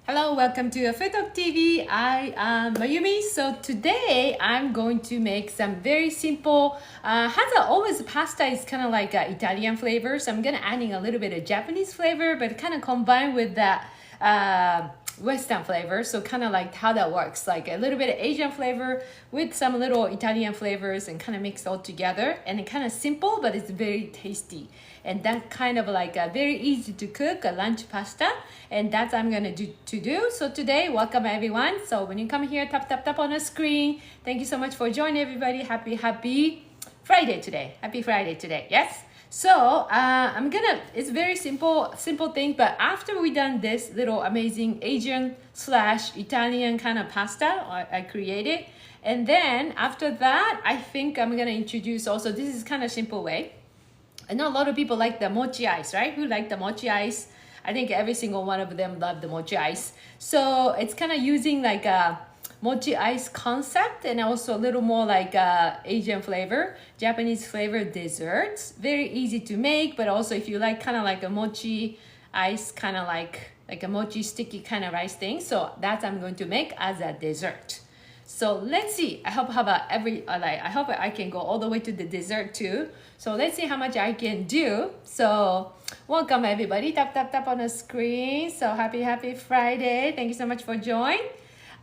Hello, welcome to FoodtokTV. I am Mayumi. So today I'm going to make some very simple, always pasta is kind of like Italian flavor. So I'm gonna adding a little bit of Japanese flavor, but kind of combined with that Western flavor. So kind of like how that works, like a little bit of Asian flavor with some little Italian flavors and kind of mix all together. And it kind of simple, but it's very tasty. And that kind of like a very easy to cook a lunch pasta, and that's I'm gonna do. So today, welcome everyone. So when you come here, tap on the screen. Thank you so much for joining everybody. Happy Friday today. Happy Friday today. Yes. So it's very simple thing, but after we done this little amazing Asian / Italian kind of pasta I created, and then after that, I think I'm gonna introduce also, this is kind of simple way. I know a lot of people like the mochi ice, right? Who like the mochi ice? I think every single one of them love the mochi ice. So it's kind of using like a mochi ice concept and also a little more like Asian flavor, Japanese flavor desserts. Very easy to make, but also if you like kind of like a mochi ice, kind of like a mochi sticky kind of rice thing. So that's I'm going to make as a dessert. So let's see. I hope I hope I can go all the way to the dessert too. So let's see how much I can do. So welcome everybody. Tap on the screen. So happy Friday. Thank you so much for joining.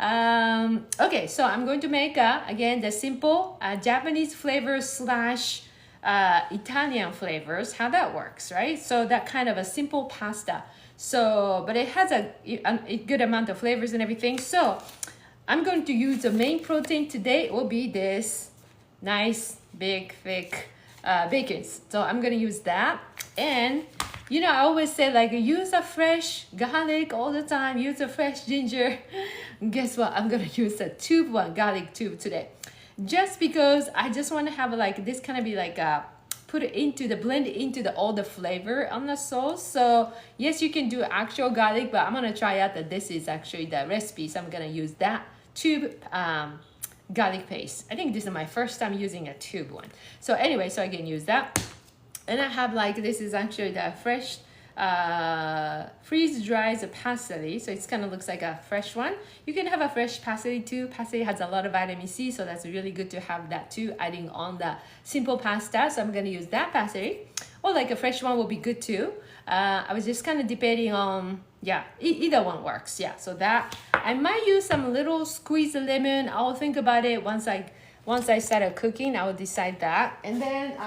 Okay, so I'm going to make again the simple Japanese flavors / Italian flavors. How that works, right? So that kind of a simple pasta. So but it has a good amount of flavors and everything. So I'm going to use the main protein today. It will be this nice, big, thick bacons. So I'm going to use that. And, you know, I always say like use a fresh garlic all the time. Use a fresh ginger. Guess what? I'm going to use a garlic tube today. Just because I just want to have like this kind of be like blend into all the flavor on the sauce. So yes, you can do actual garlic, but I'm going to try out that this is actually the recipe. So I'm going to use that tube garlic paste. I think this is my first time using a tube one. So anyway, so I can use that. And I have like, this is actually the fresh freeze dried parsley. So it kind of looks like a fresh one. You can have a fresh parsley too. Parsley has a lot of vitamin C, so that's really good to have that too, adding on the simple pasta. So I'm going to use that parsley, or like a fresh one will be good too. I was just kind of debating on, yeah, either one works. Yeah, so that I might use some little squeezed lemon. I'll think about it once I started cooking. I will decide that. And then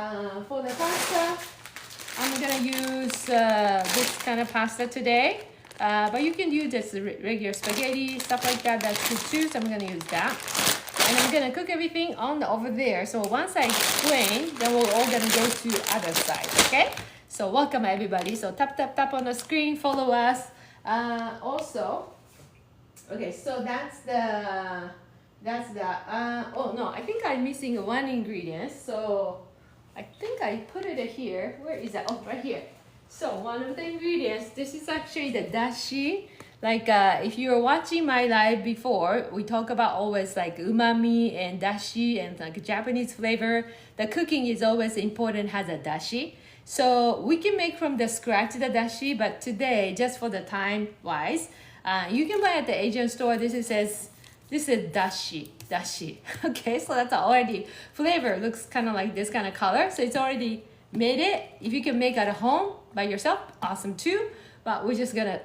for the pasta, I'm gonna use this kind of pasta today, but you can use this regular spaghetti, stuff like that. That's good too. So I'm gonna use that, and I'm gonna cook everything on over there. So once I explain, then we're all gonna go to other side. Okay? So welcome everybody. So tap on the screen, follow us. Also, okay. So that's the. Oh no, I think I'm missing one ingredient. So I think I put it here. Where is that? Oh, right here. So one of the ingredients, this is actually the dashi. Like if you're watching my live before, we talk about always like umami and dashi and like Japanese flavor. The cooking is always important, has a dashi. So we can make from the scratch the dashi, but today, just for the time wise, you can buy at the Asian store. This is dashi. Okay, so that's already flavor looks kind of like this kind of color. So it's already made it. If you can make at home by yourself, awesome too. But we're just gonna,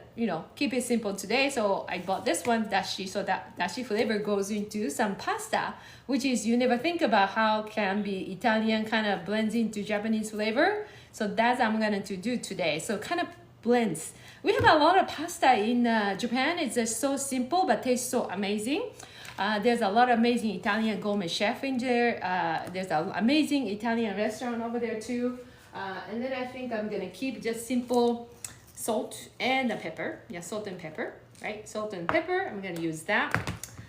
keep it simple today. So I bought this one, dashi. So that dashi flavor goes into some pasta, which is you never think about how can be Italian kind of blends into Japanese flavor. So that's I'm gonna do today. So kind of blends. We have a lot of pasta in Japan. It's just so simple but tastes so amazing. There's a lot of amazing Italian gourmet chef in there. There's an amazing Italian restaurant over there too. And then I think I'm gonna keep just simple salt and the pepper. Yeah, salt and pepper, right? Salt and pepper, I'm gonna use that.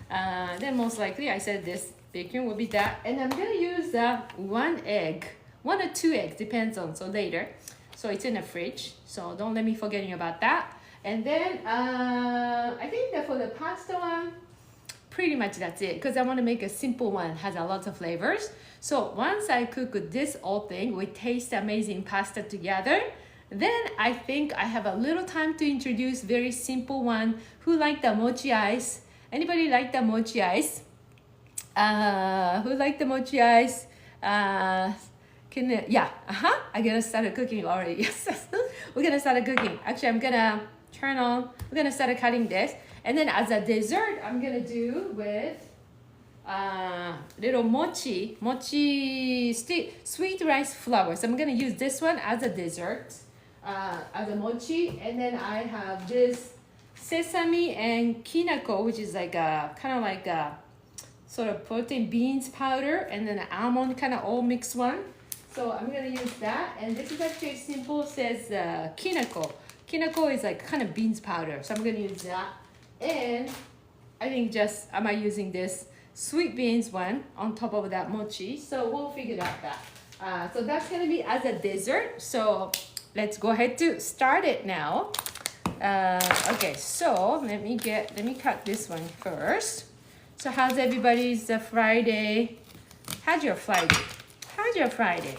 Then most likely I said this bacon will be that. And I'm gonna use 1 egg, 1 or 2 eggs, depends on, so later. So it's in the fridge, so don't let me forgetting about that. And then I think that for the pasta one, pretty much that's it, because I want to make a simple one, has a lot of flavors. So once I cook this whole thing, we taste amazing pasta together. Then I think I have a little time to introduce very simple one. Who like the mochi ice? Anybody like the mochi ice? Who like the mochi ice? Yeah, I'm gonna start cooking already. Yes, we're gonna start cooking. Actually, I'm gonna turn on. We're gonna start cutting this, and then as a dessert, I'm gonna do with little mochi sweet rice flour. So I'm gonna use this one as a dessert, as a mochi, and then I have this sesame and kinako, which is like a kind of like a sort of protein beans powder, and then an almond kind of all mixed one. So I'm gonna use that, and this is actually simple. It says kinako. Kinako is like kind of beans powder, so I'm gonna use that. And I think just am I using this sweet beans one on top of that mochi? So we'll figure out that. So that's gonna be as a dessert. So let's go ahead to start it now. Okay, so let me cut this one first. So how's everybody's Friday? How's your Friday? How's your Friday?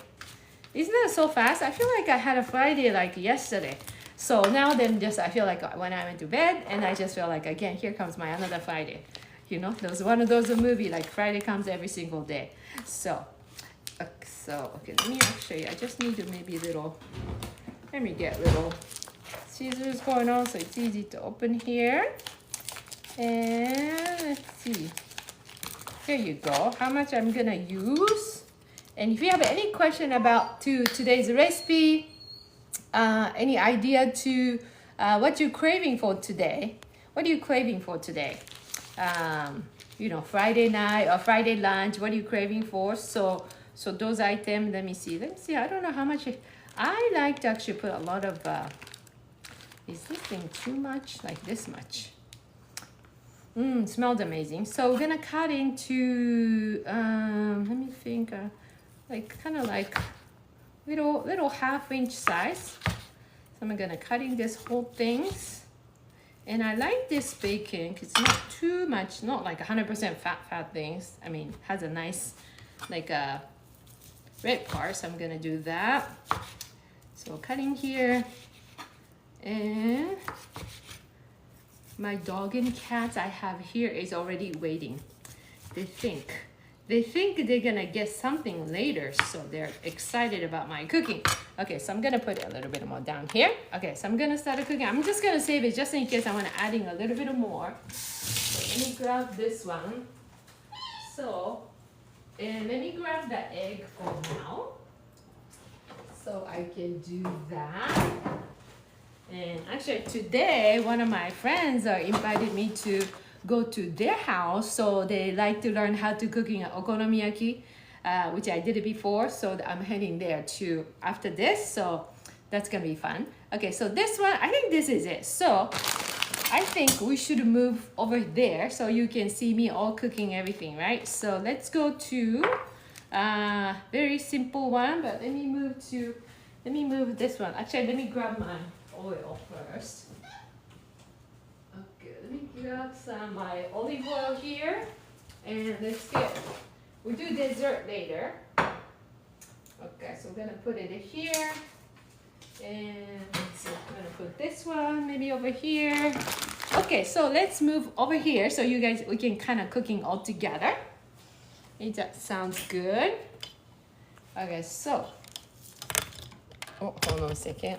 Isn't that so fast? I feel like I had a Friday like yesterday. So now then just I feel like when I went to bed and I just feel like again, here comes my another Friday. You know, there was one of those movie like Friday comes every single day. So okay, let me actually, I just need to maybe let me get little scissors going on so it's easy to open here. And let's see. Here you go. How much I'm gonna use. And if you have any question about today's recipe, any idea to what you're craving for today, what are you craving for today? You know, Friday night or Friday lunch, what are you craving for? So those items, let me see. I don't know how much. I like to actually put a lot of, is this thing too much? Like this much. Smells amazing. So we're gonna cut into, let me think, like kind of like little half-inch size. So I'm gonna cut in this whole things. And I like this bacon because it's not too much, not like 100% fat things. I mean, has a nice like a red part, so I'm gonna do that. So cutting here, and my dog and cats I have here is already waiting. They think they're gonna get something later, so they're excited about my cooking. Okay, so I'm gonna put a little bit more down here. Okay, so I'm gonna start cooking. I'm just gonna save it just in case I wanna adding a little bit more. So let me grab this one. So, and let me grab the egg for now. So I can do that. And actually today, one of my friends invited me to go to their house. So they like to learn how to cooking okonomiyaki, which I did it before. So I'm heading there too after this. So that's gonna be fun. Okay, so this one, I think this is it. So I think we should move over there so you can see me all cooking everything, right? So let's go to very simple one, but let me move this one. Actually, let me grab my oil first. Okay, let me grab some my olive oil here, and we'll do dessert later. Okay, so we're gonna put it here, and let's see, I'm gonna put this one maybe over here. Okay, so let's move over here so you guys, we can kind of cooking all together. That sounds good. Okay, so, oh, hold on a second.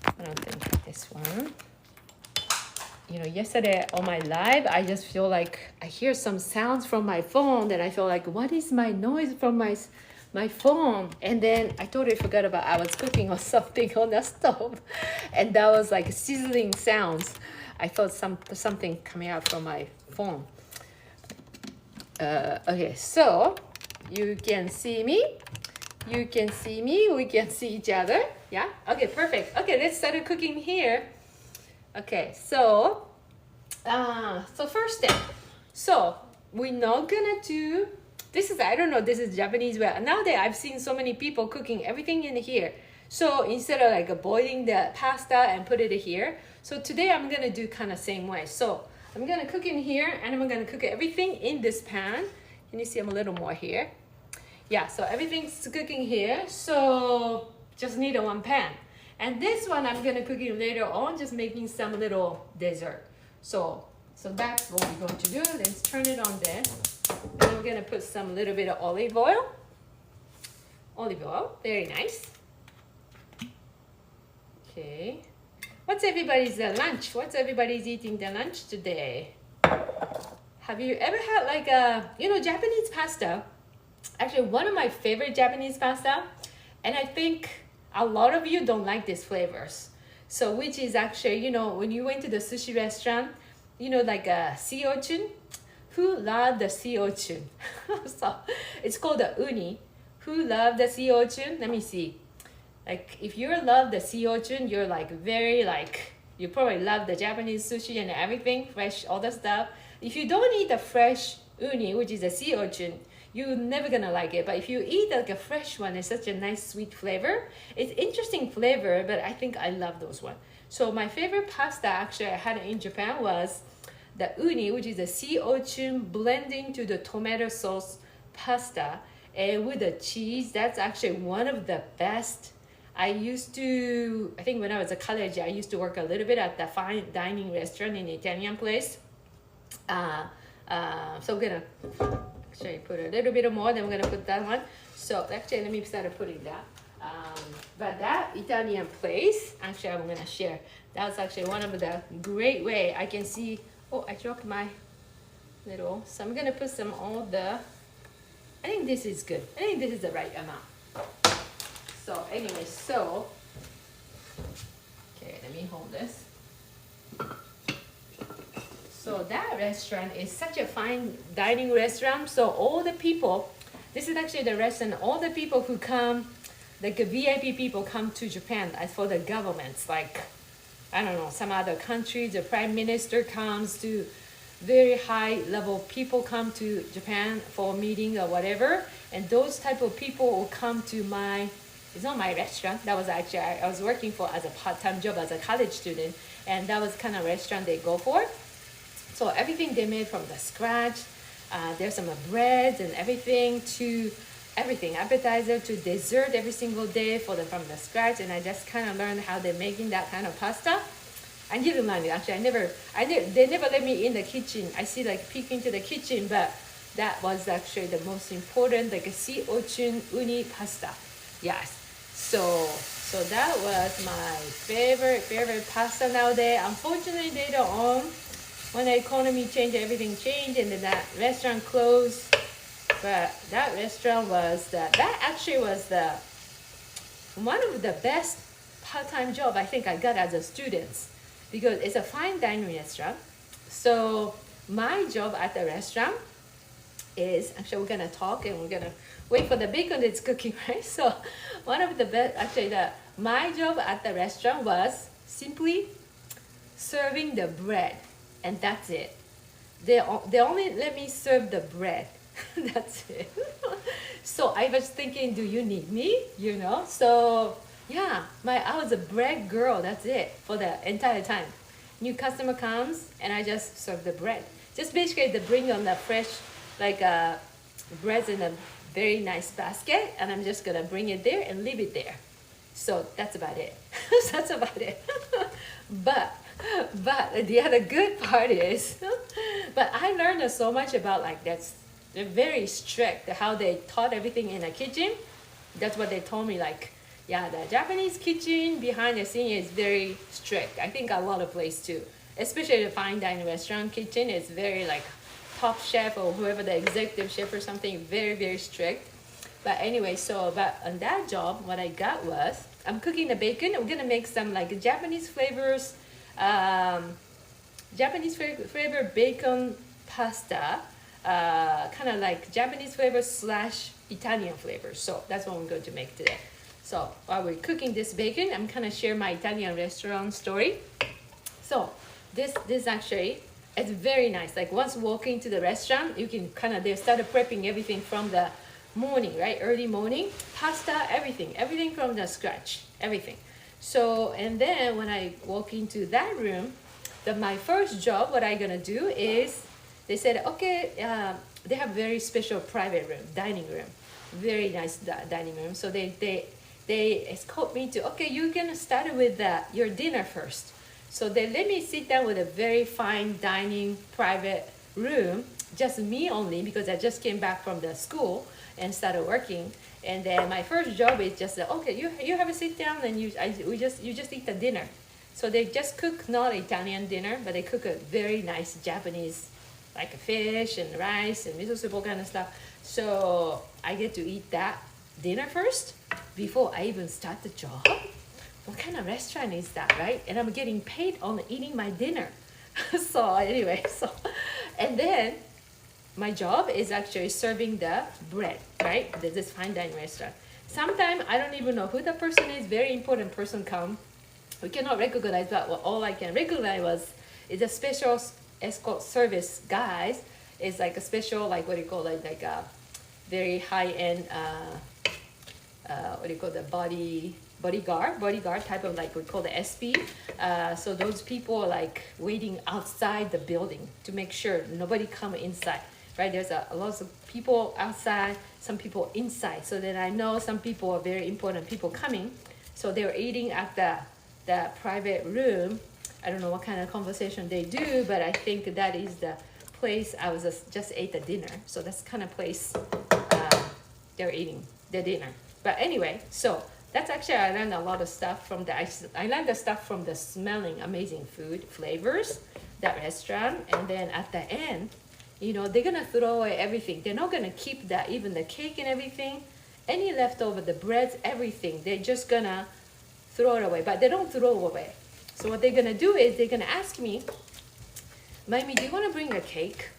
I don't think this one. You know, yesterday on my live, I just feel like I hear some sounds from my phone, and I feel like, what is my noise from my phone? And then I totally forgot about I was cooking or something on the stove, and that was like sizzling sounds. I thought something coming out from my phone. Okay, so you can see me. You can see me, we can see each other. Yeah, okay, perfect. Okay, let's start cooking here. Okay, so first step. So we're not gonna do, this is, I don't know, this is Japanese way. Nowadays I've seen so many people cooking everything in here. So instead of like boiling the pasta and put it here. So today I'm gonna do kind of same way. So I'm gonna cook in here, and I'm gonna cook everything in this pan. Can you see I'm a little more here? Yeah, so everything's cooking here. So just need a one pan. And this one I'm gonna cook it later on, just making some little dessert. So that's what we're going to do. Let's turn it on there. And then we're gonna put some little bit of olive oil. Olive oil, very nice. Okay. What's everybody's lunch? What's everybody's eating the lunch today? Have you ever had like a, Japanese pasta? Actually, one of my favorite Japanese pasta, and I think a lot of you don't like these flavors. So which is actually, when you went to the sushi restaurant, like a sea urchin. Who loved the sea urchin? So it's called the uni. Who loved the sea urchin? Let me see. Like if you love the sea urchin, you're like very like, you probably love the Japanese sushi and everything, fresh, all the stuff. If you don't eat the fresh uni, which is a sea urchin, you're never gonna like it. But if you eat like a fresh one, it's such a nice sweet flavor. It's interesting flavor, but I think I love those one. So my favorite pasta actually I had in Japan was the uni, which is a sea urchin blending to the tomato sauce pasta and with the cheese. That's actually one of the best. I think when I was a college, I used to work a little bit at the fine dining restaurant in an Italian place. So I'm gonna actually put a little bit more, then we're gonna put that one. So actually, let me start putting that. But that Italian place, actually, I'm gonna share. That was actually one of the great way I can see. Oh, I dropped my little. So I'm gonna put some all the. I think this is good. I think this is the right amount. So anyway, okay, let me hold this. So that restaurant is such a fine dining restaurant. So all the people, this is actually the restaurant, all the people who come, like the VIP people come to Japan as for the governments, like, I don't know, some other countries, the prime minister comes to, very high level people come to Japan for a meeting or whatever. And those type of people will come to it's not my restaurant. That was actually, I was working for as a part-time job as a college student. And that was kind of restaurant they go for. So everything they made from the scratch. There's some breads and everything to everything, appetizer to dessert every single day from the scratch. And I just kind of learned how they're making that kind of pasta. I didn't learn it actually. They never let me in the kitchen. I see like peek into the kitchen, but that was actually the most important, like a sea urchin uni pasta. Yes. So that was my favorite pasta nowadays. Unfortunately, later on, when the economy changed, everything changed, and then that restaurant closed. But that restaurant was actually was one of the best part-time job I think I got as a student, because it's a fine dining restaurant. So my job at the restaurant is, actually we're gonna talk and we're gonna wait for the bacon that's cooking, right? So one of the best, actually my job at the restaurant was simply serving the bread, and that's it. They only let me serve the bread. That's it. So I was thinking, do you need me? So yeah, I was a bread girl. That's it for the entire time. New customer comes and I just serve the bread. Just basically they bring on the fresh breads in a very nice basket, and I'm just gonna bring it there and leave it there. So that's about it. That's about it. But the other good part is, but I learned so much about they're very strict how they taught everything in the kitchen. That's what they told me, yeah, the Japanese kitchen behind the scene is very strict. I think a lot of places too, especially the fine dining restaurant kitchen is very top chef or whoever the executive chef or something, very, very strict. But anyway, but on that job, what I got was, I'm cooking the bacon. I'm gonna make some Japanese flavors, Japanese flavor bacon pasta, kind of like Japanese flavor / Italian flavor. So that's what I'm going to make today. So while we're cooking this bacon, I'm kind of share my Italian restaurant story. So this actually, it's very nice. Once walking to the restaurant, you can they started prepping everything from the morning, right? Early morning, pasta, everything from the scratch, everything. So, and then when I walk into that room, my first job, what I'm gonna do is, they said, okay, they have very special private room, dining room, very nice dining room. So they they escort me to, okay, you're gonna start with your dinner first. So they let me sit down with a very fine dining private room, just me only, because I just came back from the school and started working. And then my first job is just okay, you have a sit down and you just eat the dinner. So they just cook not Italian dinner, but they cook a very nice Japanese, like a fish and rice and miso soup, all kind of stuff. So I get to eat that dinner first before I even start the job. What kind of restaurant is that, right? And I'm getting paid on eating my dinner. So anyway, and then my job is actually serving the bread, right? There's this fine dining restaurant. Sometimes I don't even know who the person is. Very important person come. We cannot recognize, but all I can recognize is a special escort service guys. It's like a special, like what do you call it, like a very high end, what do you call the bodyguard type of, like we call the SP. So those people are like waiting outside the building to make sure nobody come inside. Right, there's a lot of people outside, some people inside. So then I know some people are very important people coming. So they're eating at the private room. I don't know what kind of conversation they do, but I think that is the place I was just ate the dinner. So that's kind of place they're eating their dinner. But anyway, so that's actually, I learned a lot of stuff from I learned the stuff from the smelling amazing food flavors, that restaurant. And then at the end, you know, they're gonna throw away everything. They're not gonna keep that, even the cake and everything, any leftover, the breads, everything. They're just gonna throw it away, but they don't throw it away. So what they're gonna do is they're gonna ask me, Mayumi, do you wanna bring a cake?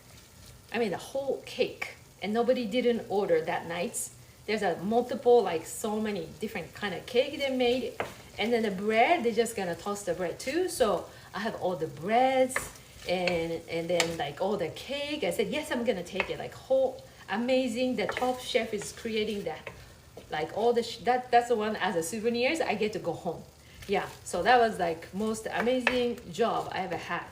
I mean, the whole cake. And nobody didn't order that night. There's a multiple, like so many different kind of cake they made. And then the bread, they're just gonna toss the bread too. So I have all the breads, and then like all the cake. I said, yes, I'm gonna take it. Like whole amazing. The top chef is creating that, like all the that's the one as a souvenirs. I get to go home. Yeah, so that was like most amazing job I ever had.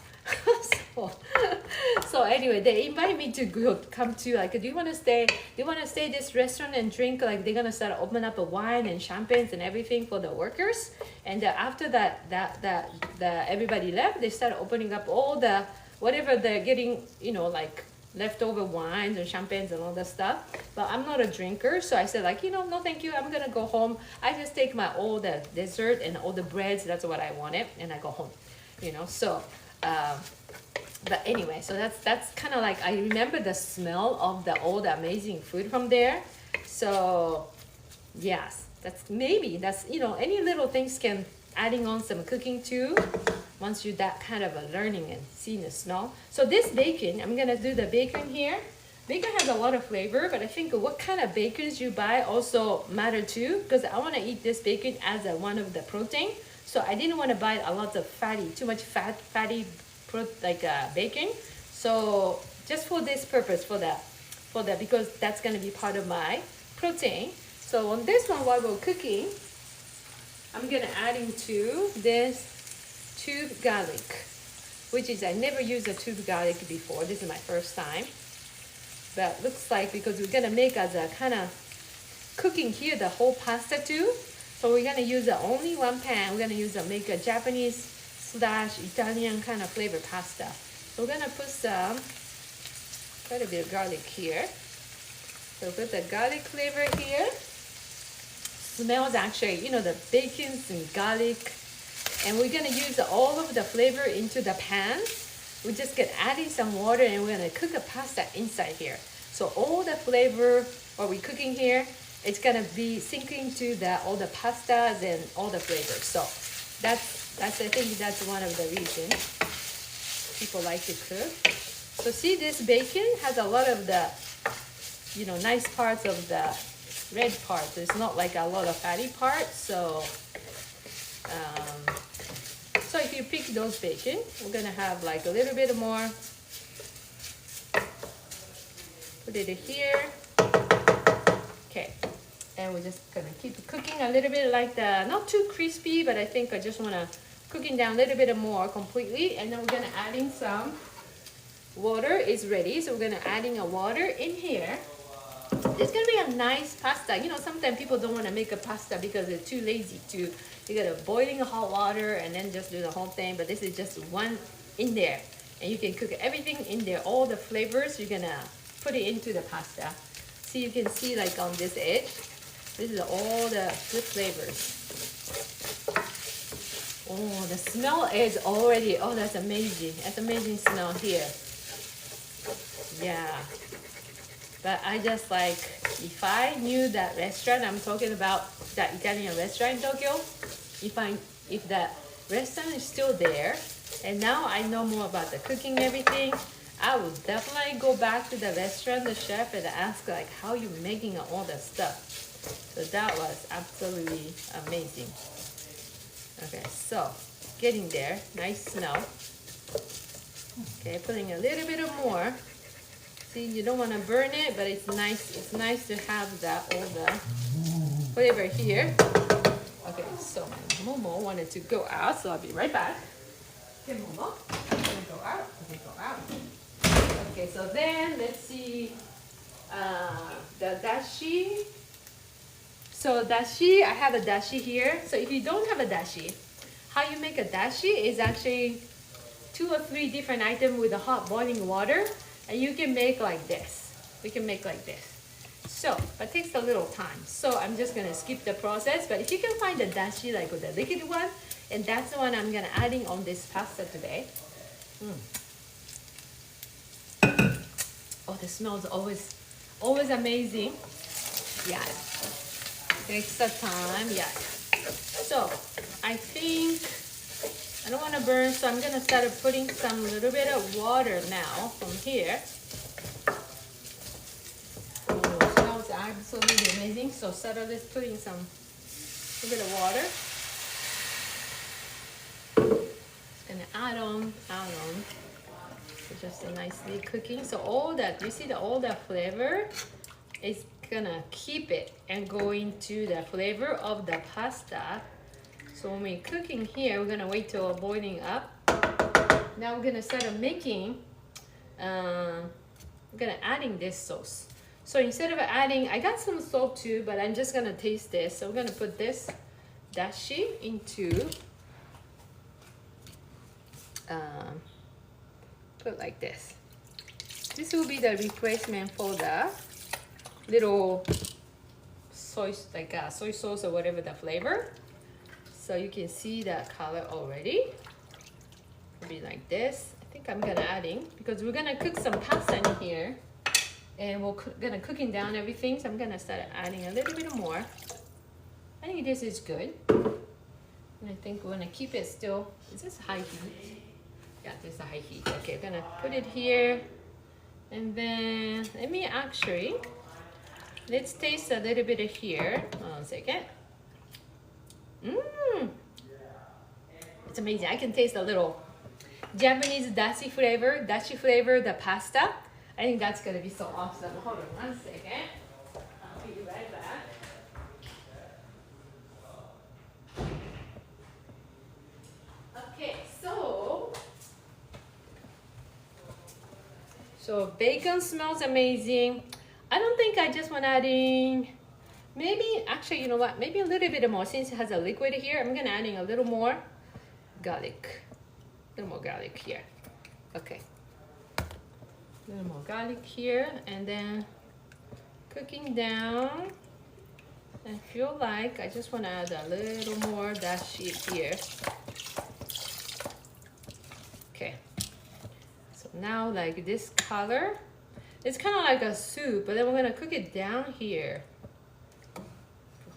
So anyway, they invite me to come to, like, do you want to stay this restaurant and drink, like they're gonna start open up a wine and champagnes and everything for the workers. And after that everybody left, they started opening up all the whatever they're getting, you know, like leftover wines and champagnes and all that stuff. But I'm not a drinker, so I said, like, you know, no thank you, I'm gonna go home. I just take my all the dessert and all the breads, that's what I wanted, and I go home, you know. So but anyway, so that's kind of like, I remember the smell of all the amazing food from there. So yes, that's you know, any little things can adding on some cooking too, once you that kind of a learning and seeing the smell. So this bacon, I'm gonna do the bacon here. Bacon has a lot of flavor, but I think what kind of bacons you buy also matter too, because I want to eat this bacon as one of the protein. So I didn't want to buy a lot of too much fatty bacon. So just for this purpose, for that, because that's going to be part of my protein. So on this one, while we're cooking, I'm going to add into this tube garlic, which is, I never used a tube garlic before. This is my first time. But looks like, because we're going to make as a kind of cooking here the whole pasta too. So we're going to use only one pan. We're going to make a Japanese / Italian kind of flavor pasta. So we're going to put quite a bit of garlic here. So put the garlic flavor here. Smells actually, you know, the bacons and garlic. And we're going to use all of the flavor into the pan. We just get adding some water, and we're going to cook the pasta inside here. So all the flavor, what we're cooking here, it's going to be sinking to all the pastas and all the flavors. So I think that's one of the reasons people like to cook. So see, this bacon has a lot of the, you know, nice parts of the red part. There's not like a lot of fatty parts. So so if you pick those bacon, we're gonna have like a little bit more. Put it here. Okay. And we're just gonna keep cooking a little bit, like not too crispy, but I think I just wanna cooking down a little bit more completely. And then we're gonna add in some water. Is ready, so we're gonna adding a water in here. It's gonna be a nice pasta. You know, sometimes people don't want to make a pasta because they're too lazy to. You gotta boiling hot water and then just do the whole thing. But this is just one in there, and you can cook everything in there. All the flavors you're gonna put it into the pasta. See, you can see like on this edge. This is all the good flavors. Oh, the smell is already. Oh, that's amazing. That's amazing smell here. Yeah. But I just like, if I knew that restaurant, I'm talking about that Italian restaurant in Tokyo, if that restaurant is still there, and now I know more about the cooking and everything, I would definitely go back to the restaurant, the chef, and ask like, how you making all that stuff. So that was absolutely amazing. Okay, so getting there, nice smell. Okay, putting a little bit of more. See, you don't want to burn it, but it's nice. It's nice to have that all the flavor here. Okay, so Momo wanted to go out, so I'll be right back. Okay, Momo, I'm gonna go out. Okay, go out. Okay, so then let's see the dashi. So dashi, I have a dashi here. So if you don't have a dashi, how you make a dashi is actually 2 or 3 different items with the hot boiling water. And you can make like this. We can make like this. So, but it takes a little time. So I'm just gonna skip the process. But if you can find the dashi, like with the liquid one, and that's the one I'm gonna adding on this pasta today. Oh, the smell is always amazing. Yeah. Takes the time. Yeah. So I think I don't want to burn, so I'm going to start putting some little bit of water now from here. Oh, it smells absolutely amazing. So start just putting some little bit of water. Just going to add on. So just a nicely cooking. So all that, you see all that flavor is going to keep it and go into the flavor of the pasta. So when we're cooking here, we're gonna wait till boiling up. Now we're gonna start making, we're gonna adding this sauce. So instead of adding, I got some salt too, but I'm just gonna taste this. So we're gonna put this dashi into, put like this. This will be the replacement for the little soy, like soy sauce or whatever the flavor. So you can see that color already. It'll be like this. I think I'm gonna adding, because we're gonna cook some pasta in here, and we're gonna cooking down everything. So I'm gonna start adding a little bit more. I think this is good. And I think we're gonna keep it still. Is this high heat? Yeah, this is a high heat. Okay, we're gonna put it here. And then let me actually, let's taste a little bit of here. Hold on a second. It's amazing. I can taste a little Japanese dashi flavor, the pasta. I think that's gonna be so awesome. Hold on 1 second. I'll be right back. Okay, so bacon smells amazing. I don't think I just want adding. Maybe, actually, you know what? Maybe a little bit more, since it has a liquid here. I'm gonna adding a little more garlic. A little more garlic here. Okay. A little more garlic here, and then cooking down. I feel like I just wanna add a little more dashi here. Okay. So now, like this color, it's kind of like a soup, but then we're gonna cook it down here.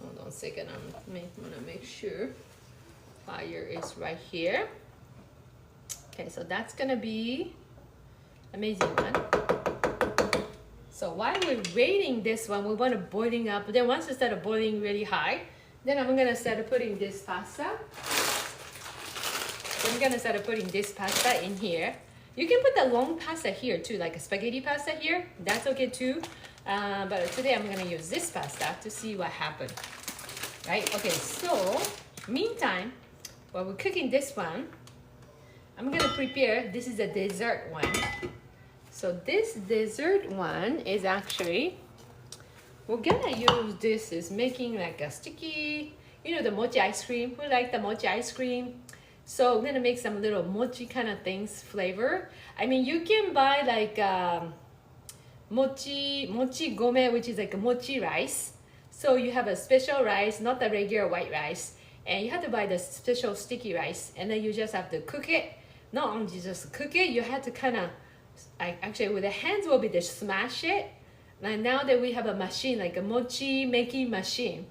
Hold on a second, I'm gonna make sure fire is right here. Okay, so that's gonna be amazing one. So while we're waiting this one, we want to boiling up. Then once it started boiling really high, then I'm gonna start putting this pasta. I'm gonna start putting this pasta in here. You can put the long pasta here too, like a spaghetti pasta here. That's okay too. But today I'm gonna use this pasta to see what happened. Right? Okay, so meantime, while we're cooking this one, I'm gonna prepare, this is a dessert one. So this dessert one is actually we're gonna use this is making like a sticky, you know, the mochi ice cream. We like the mochi ice cream. So we're gonna make some little mochi kind of things flavor. I mean, you can buy like mochi gome, which is like a mochi rice. So you have a special rice, not the regular white rice, and you have to buy the special sticky rice, and then you just have to cook it. Not only just cook it, you have to kind of, actually with the hands will be to smash it. And now that we have a machine, like a mochi making machine.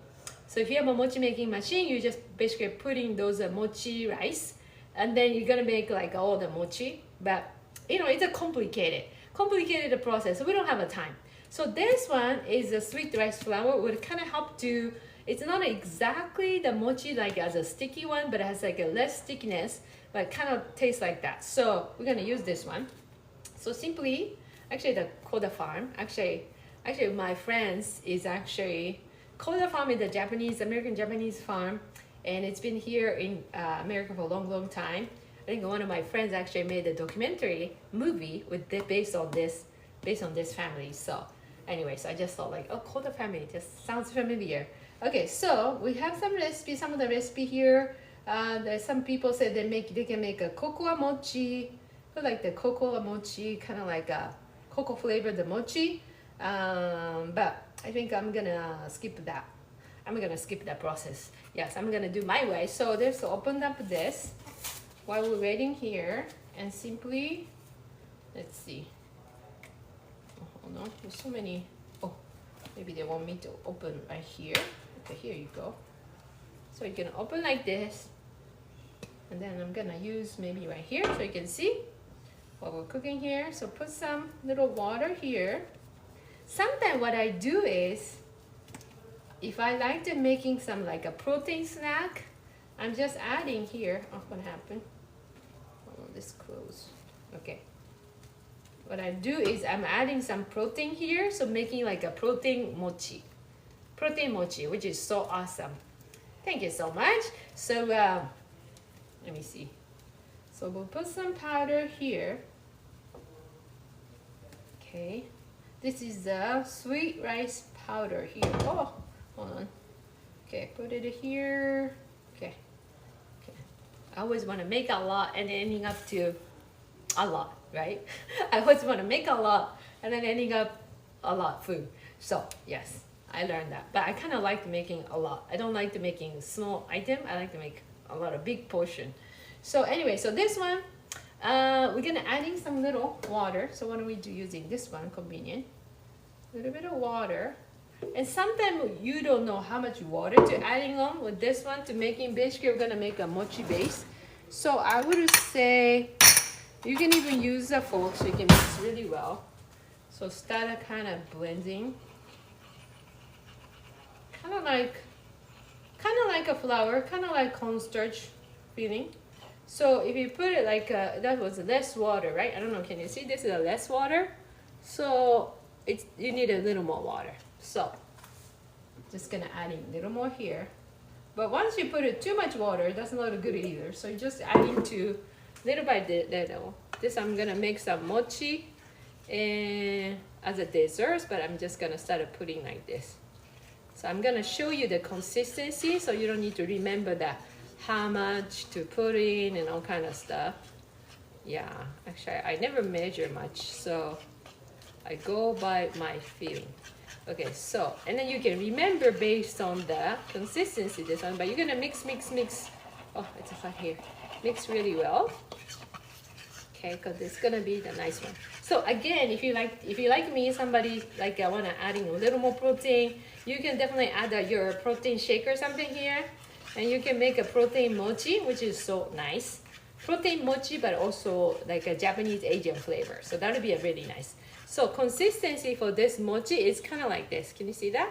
So if you have a mochi making machine, you just basically put in those mochi rice, and then you're gonna make like all the mochi. But you know, it's a complicated process, so we don't have a time. So this one is a sweet rice flour, would kind of help to, it's not exactly the mochi like as a sticky one, but it has like a less stickiness, but kind of tastes like that. So we're gonna use this one. So simply, actually the Koda farm, actually my friends is actually, Koda farm is a American Japanese farm, and it's been here in America for a long time. I think one of my friends actually made a documentary movie with based on this family. So anyway, so I just thought like, oh, Koda family, just sounds familiar. Okay, so we have some of the recipe here. There's some people said they can make a cocoa mochi, like the cocoa mochi, kind of like a cocoa flavored mochi. But I think I'm gonna skip that. I'm gonna skip that process. Yes, I'm gonna do my way. So there's open up this while we're waiting here, and simply, let's see. Oh no, there's so many. Oh, maybe they want me to open right here. Okay, here you go. So you're gonna open like this, and then I'm gonna use maybe right here so you can see while we're cooking here. So put some little water here. Sometimes what I do is, if I like to making some like a protein snack, I'm just adding here. Oh, what happened? Oh, this close. Okay. What I do is I'm adding some protein here, so making like a protein mochi, which is so awesome. Thank you so much. So let me see. So we'll put some powder here. Okay. This is the sweet rice powder here. Oh, hold on. Okay, put it here. Okay. I always want to make a lot and ending up to a lot, right? I always want to make a lot and then ending up a lot food. So yes, I learned that. But I kind of like making a lot. I don't like to making small item. I like to make a lot of big portion. So anyway, so this one, we're gonna adding some little water. So what do we do using this one? Convenient. A little bit of water. And sometimes you don't know how much water to adding on with this one to making. Basically, we're gonna make a mochi base. So I would say you can even use a fork so you can mix really well. So start kind of blending, kind of like a flour, kind of like cornstarch feeling. So if you put it like that was less water, right? I don't know. Can you see this is a less water? So you need a little more water. So just gonna add in a little more here. But once you put it too much water, that's not good either. So you're just adding to little by little. This I'm gonna make some mochi and as a dessert, but I'm just gonna start putting like this. So I'm gonna show you the consistency, so you don't need to remember that how much to put in and all kind of stuff. Yeah, actually I never measure much, so I go by my feeling. Okay, so and then you can remember based on the consistency this one, but you're gonna mix. Oh, it's a hot here. Mix really well. Okay, because it's gonna be the nice one. So again, if you like me, somebody like I wanna adding a little more protein, you can definitely add your protein shake or something here, and you can make a protein mochi, which is so nice. Protein mochi, but also like a Japanese Asian flavor. So that'll be a really nice. So consistency for this mochi is kind of like this. Can you see that?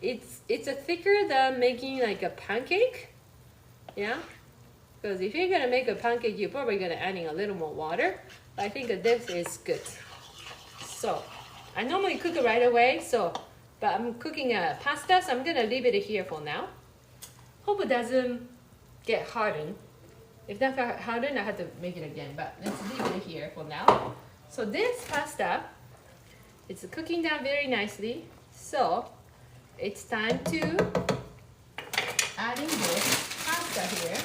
It's a thicker than making like a pancake. Yeah. Because if you're gonna make a pancake, you're probably gonna adding a little more water. But I think that this is good. So I normally cook it right away. But I'm cooking a pasta, so I'm gonna leave it here for now. Hope it doesn't get hardened. If that hardened, I have to make it again. But let's leave it here for now. So this pasta, it's cooking down very nicely. So it's time to adding this pasta here.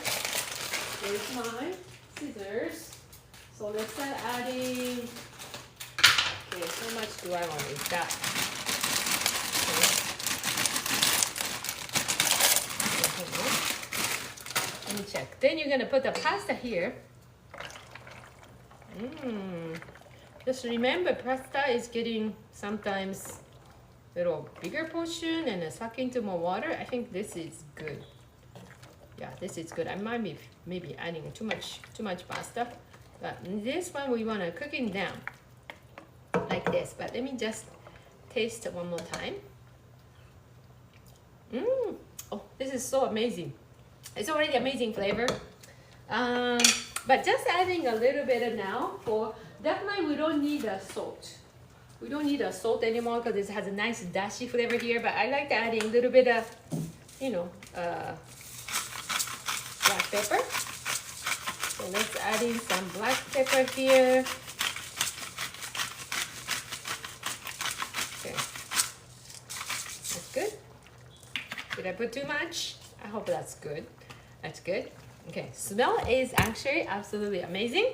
Here's my scissors. So let's start adding. Okay, so much do I want to eat that? Okay. Let me check. Then you're gonna put the pasta here. Just remember, pasta is getting sometimes a little bigger portion and suck into more water. I think this is good. Yeah, this is good. I might be maybe adding too much pasta, but this one we want to cook it down like this. But let me just taste it one more time. Oh, this is so amazing. It's already amazing flavor. But just adding a little bit now for definitely we don't need a salt. We don't need a salt anymore because this has a nice dashi flavor here. But I like adding a little bit of, you know, black pepper. So let's add in some black pepper here. Okay, that's good. Did I put too much? I hope that's good. That's good. Okay, smell is actually absolutely amazing.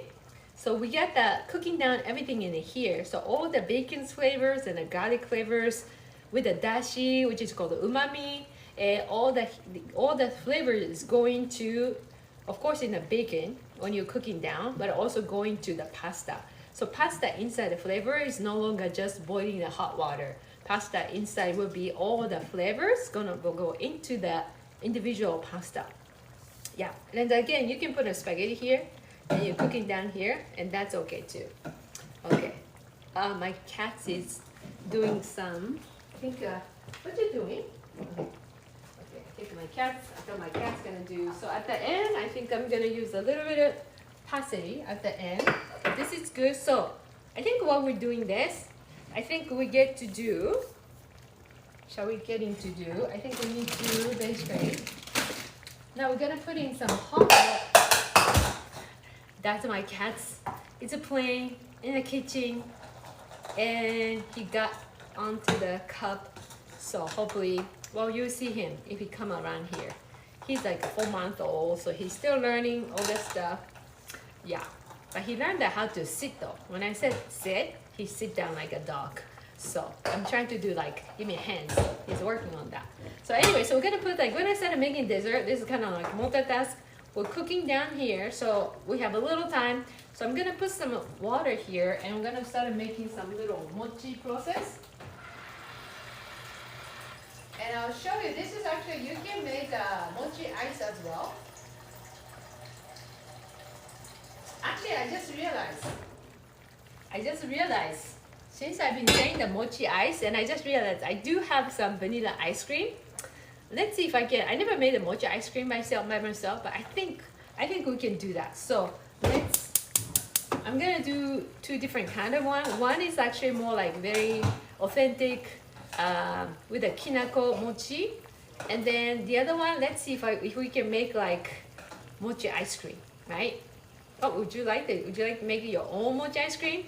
So we got the cooking down everything in here. So all the bacon flavors and the garlic flavors with the dashi, which is called the umami, and all the flavor is going to, of course, in the bacon when you're cooking down, but also going to the pasta. So pasta inside the flavor is no longer just boiling the hot water. Pasta inside will be all the flavors gonna go into the individual pasta. Yeah, and again, you can put a spaghetti here, and you're cooking down here, and that's okay too. Okay, my cat is doing some, I think, what you doing? Okay, I think I thought my cat's gonna do, so at the end, I think I'm gonna use a little bit of parsley at the end. This is good, so I think while we're doing this, I think we get to do, shall we get into do, I think we need to demonstrate. Now we're gonna put in some hot water. That's my cat's. It's playing in the kitchen and he got onto the cup. So hopefully, well, you'll see him if he come around here. He's like 4 months old, so he's still learning all that stuff. Yeah, but he learned how to sit though. When I said sit, he sit down like a dog. So I'm trying to do like, give me a hand. He's working on that. So anyway, so we're gonna put like, when I started making dessert, this is kind of like multitask. We're cooking down here, so we have a little time. So I'm gonna put some water here and I'm gonna start making some little mochi process. And I'll show you, this is actually, you can make mochi ice as well. Actually, I just realized, since I've been saying the mochi ice, and I just realized I do have some vanilla ice cream. Let's see if I can. I never made a mochi ice cream by myself, but I think we can do that. So I'm gonna do two different kind of one. One is actually more like very authentic with a kinako mochi, and then the other one, let's see if we can make like mochi ice cream, right? Oh, would you like it? Would you like to make your own mochi ice cream?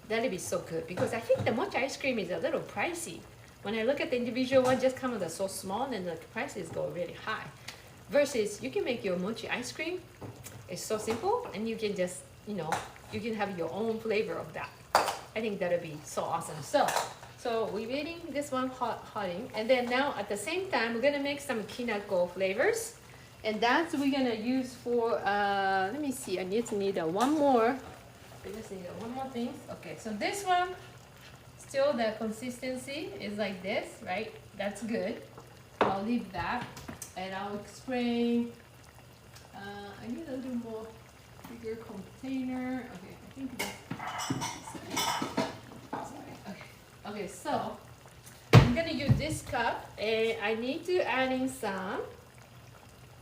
That'd be so good because I think the mochi ice cream is a little pricey. When I look at the individual one, just come with so small and the prices go really high. Versus you can make your mochi ice cream. It's so simple and you can just, you know, you can have your own flavor of that. I think that'd be so awesome. So we're waiting this one hotting, and then now at the same time we're gonna make some kinako flavors, and that's we're gonna use for let me see. I need one more. I just need one more thing. Okay, so this one, still the consistency is like this, right? That's good. I'll leave that, and I'll explain. I need a little more bigger container. Okay, I think that's. Okay, so I'm gonna use this cup, and I need to add in some.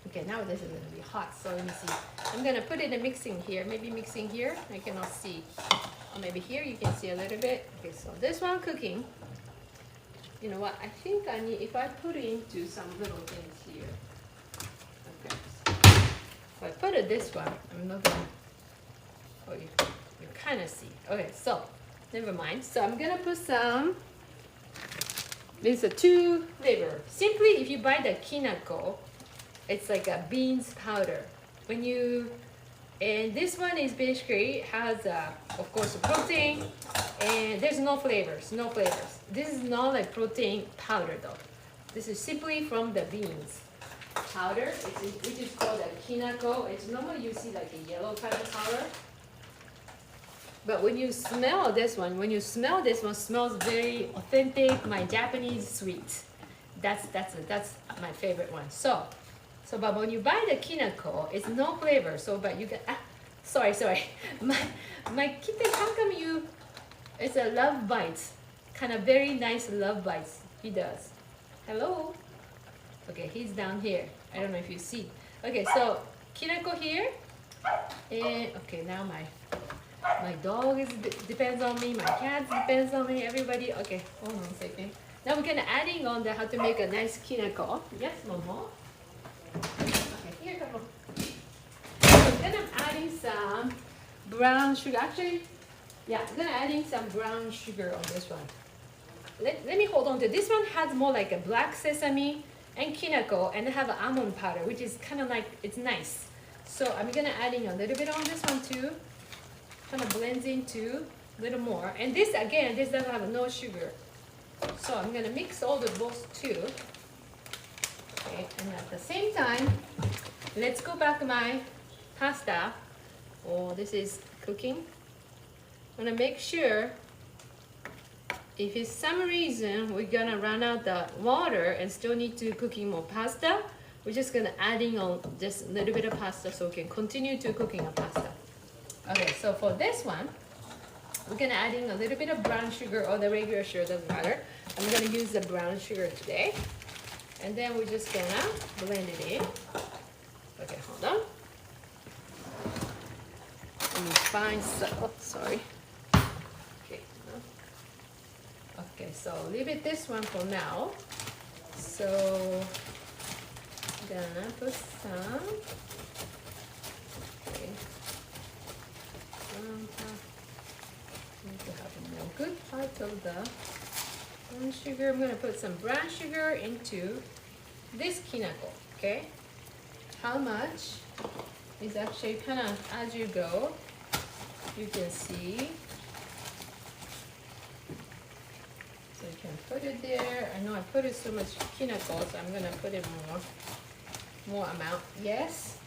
Okay, now this is gonna be hot, so let me see. I'm gonna put it in mixing here, maybe mixing here. I cannot see, or maybe here you can see a little bit. Okay, so this one cooking. You know what? I think I need, if I put it into some little things here. Okay, if I put it this one, I'm not gonna. Oh, you kind of see. Okay, so. Never mind. So I'm gonna put some It's a two flavor. Simply, if you buy the kinako, it's like a beans powder. When you and this one is basically has of course protein, and there's no flavors, no flavors. This is not like protein powder though. This is simply from the beans powder, which is called a kinako. It's normally you see like a yellow kind of color. But when you smell this one, smells very authentic, my Japanese sweet. That's my favorite one. So but when you buy the kinako, it's no flavor. So but you get sorry. My kitten, how come you? It's a love bites, kind of very nice love bites. He does. Hello. Okay, he's down here. I don't know if you see. Okay, so kinako here, and okay now my dog depends on me. My cat depends on me. Everybody. Okay, hold on a second. Now we're gonna adding on the how to make a nice kinako. Yes, Momo. Okay, here, come on. So then I'm adding some brown sugar. Actually, yeah, I'm gonna adding some brown sugar on this one. Let me hold on to this one. Has more like a black sesame and kinako, and I have an almond powder, which is kind of like it's nice. So I'm gonna adding a little bit on this one too. Kind of blends into a little more. And this again, this doesn't have no sugar. So I'm gonna mix all the both too. Okay, and at the same time, let's go back to my pasta. Oh, this is cooking. I'm gonna make sure if for some reason we're gonna run out the water and still need to cooking more pasta, we're just gonna adding on just a little bit of pasta so we can continue to cooking a pasta. Okay, so for this one, we're gonna add in a little bit of brown sugar or the regular sugar, doesn't matter. I'm gonna use the brown sugar today. And then we're just gonna blend it in. Okay, hold on. Let me find some, oh, sorry. Okay, okay, so leave it this one for now. So, gonna put some, okay. Need to have a more good part of the brown sugar. I'm going to put some brown sugar into this kinako, okay? How much is actually kind of as you go, you can see. So you can put it there. I know I put it so much kinako, so I'm going to put it more amount. Yes?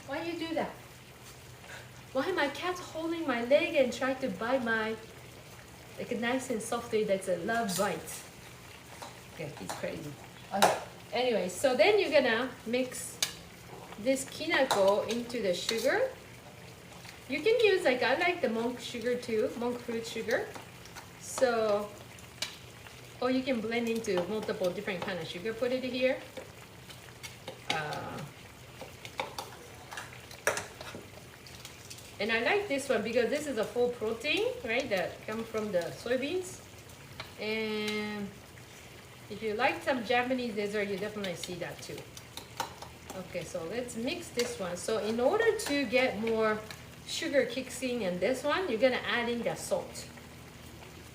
Why you do that? Why my cat's holding my leg and trying to bite my, like a nice and softly, that's a love bite. Okay, he's crazy. Okay, anyway, so then you're gonna mix this kinako into the sugar. You can use, like, I like the monk sugar too, monk fruit sugar. So, or you can blend into multiple different kind of sugar, put it here. And I like this one because this is a full protein, right, that comes from the soybeans. And if you like some Japanese dessert, you definitely see that too. Okay, so let's mix this one. So in order to get more sugar kicks in this one, you're gonna add in the salt.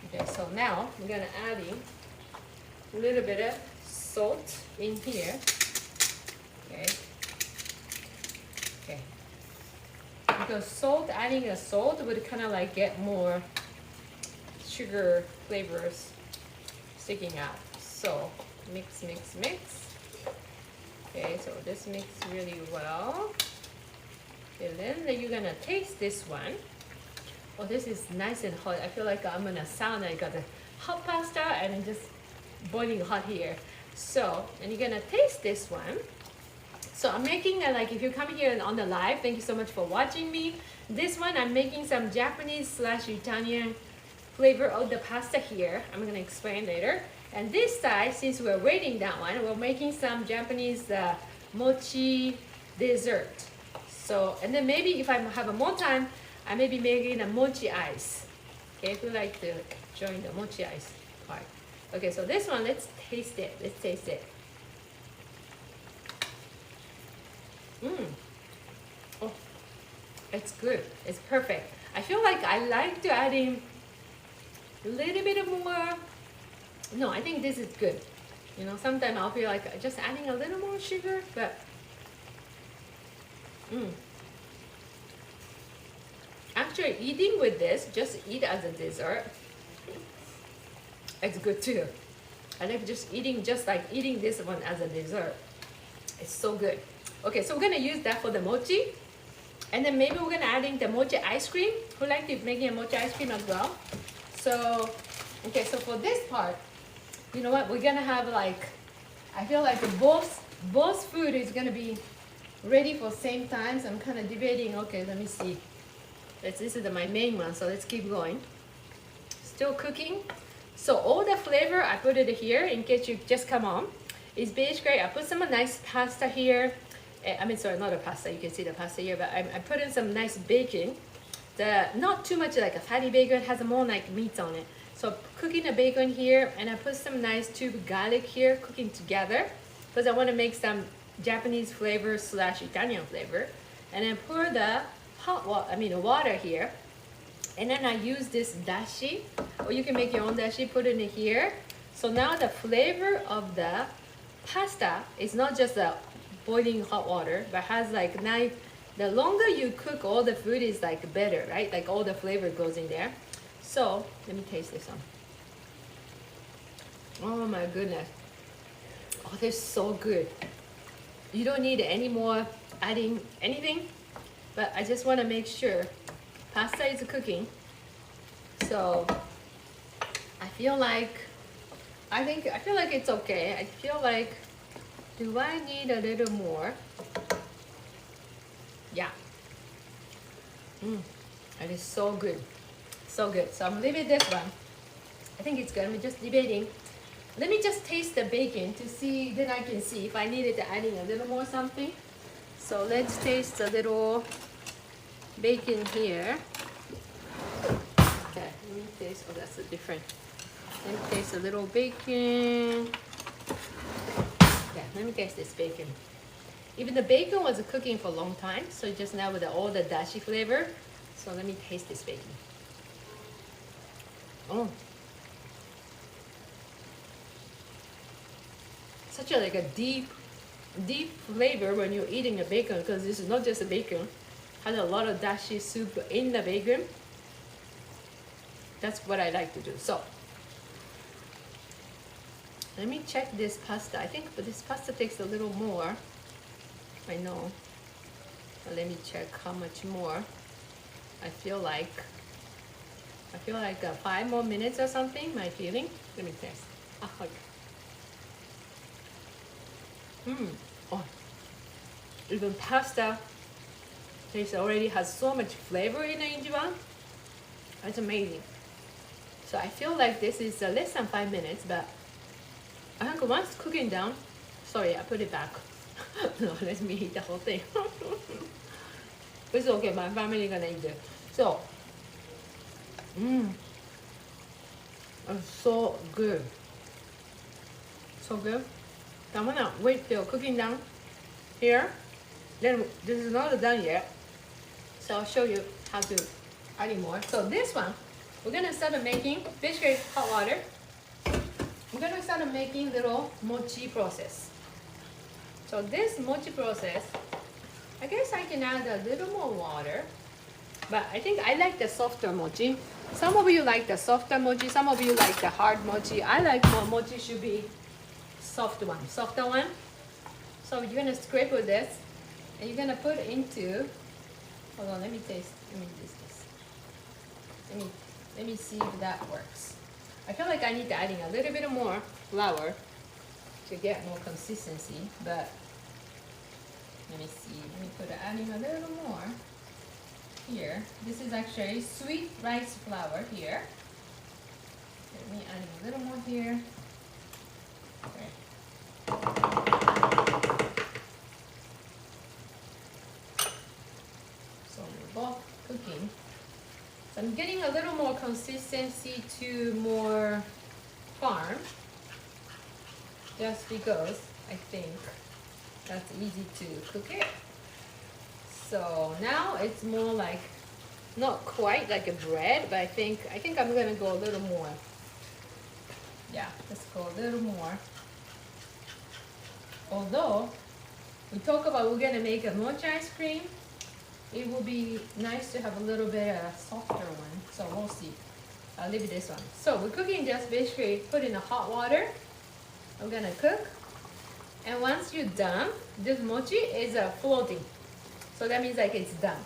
Okay, so now we're gonna add in a little bit of salt in here. Okay. Okay. Because salt, adding a salt would kind of like get more sugar flavors sticking out. So mix, mix, mix. Okay, so this mix really well. And then you're gonna taste this one. Oh, this is nice and hot. I feel like I'm gonna sound like I got a hot pasta and just boiling hot here. So, and you're gonna taste this one. So I'm making like, if you come here on the live, thank you so much for watching me. This one, I'm making some Japanese / Italian flavor of the pasta here. I'm gonna explain later. And this side, since we're waiting that one, we're making some Japanese mochi dessert. So, and then maybe if I have more time, I may be making a mochi ice. Okay, if you like to join the mochi ice part. Okay, so this one, let's taste it. Let's taste it. Oh, it's good. It's perfect. I feel like I like to add in a little bit of more No, I think this is good. You know, sometimes I'll feel like just adding a little more sugar, but actually eating with this, just eat as a dessert, it's good too. I like just eating, just like eating this one as a dessert. It's so good. Okay, so we're gonna use that for the mochi. And then maybe we're gonna add in the mochi ice cream. Who like to making a mochi ice cream as well? So, okay, so for this part, you know what? We're gonna have like, I feel like both food is gonna be ready for same time. So I'm kind of debating. Okay, let me see. This is my main one, so let's keep going. Still cooking. So all the flavor I put it here in case you just come on. It's basically I put some nice pasta here. I mean, sorry, not a pasta. You can see the pasta here, but I put in some nice bacon. Not too much like a fatty bacon, has more like meat on it. So cooking the bacon here, and I put some nice tube garlic here, cooking together, because I want to make some Japanese flavor slash Italian flavor. And then pour the hot water, water here. And then I use this dashi, or you can make your own dashi, put it in here. So now the flavor of the pasta is not just the boiling hot water, but has like nice, the longer you cook, all the food is like better, right? Like all the flavor goes in there. So let me taste this one. Oh my goodness. Oh, they're so good. You don't need any more adding anything, but I just want to make sure pasta is cooking. So I feel like it's okay. I feel like, do I need a little more? Yeah. It is so good. So good. So I'm leaving this one. I think it's good. I'm just debating. Let me just taste the bacon to see, then I can see if I needed to adding a little more something. So let's taste a little bacon here. Okay, let me taste, oh that's a different. Let me taste a little bacon. Yeah, let me taste this bacon. Even the bacon was cooking for a long time, so just now with all the dashi flavor. So let me taste this bacon. Oh, such a like a deep flavor when you're eating a bacon, because this is not just a bacon. It has a lot of dashi soup in the bacon. That's what I like to do. So let me check this pasta. I think this pasta takes a little more. I know. But let me check how much more. I feel like 5 more minutes or something. My feeling. Let me taste. Okay. Oh, even pasta taste already has so much flavor in the injiwan. It's amazing. So I feel like this is less than 5 minutes, but I think once cooking down, sorry, I put it back. No, let me eat the whole thing. It's okay, my family gonna eat it. So, it's so good. So good. So I'm gonna wait till cooking down here. Then this is not done yet. So I'll show you how to add more. So this one, we're gonna start making basically hot water. We're gonna start making little mochi process. So this mochi process, I guess I can add a little more water, but I think I like the softer mochi. Some of you like the softer mochi, some of you like the hard mochi. I like more mochi should be softer one. So you're gonna scrape with this, and you're gonna put into. Hold on, let me taste. Let me taste this. Let me see if that works. I feel like I need to adding a little bit more flour to get more consistency, but let me see. Let me put adding a little more here. This is actually sweet rice flour here. Let me add a little more here. Okay. So we're both cooking. So I'm getting a little more consistency to more firm, just because I think that's easy to cook it. So now it's more like, not quite like a bread, but I think I'm gonna go a little more Yeah, let's go a little more. Although we talk about we're gonna make a mochi ice cream, it will be nice to have a little bit of softer one. So we'll see. I'll leave this one. So we're cooking just basically put in a hot water. I'm gonna cook. And once you're done, this mochi is floating. So that means like it's done.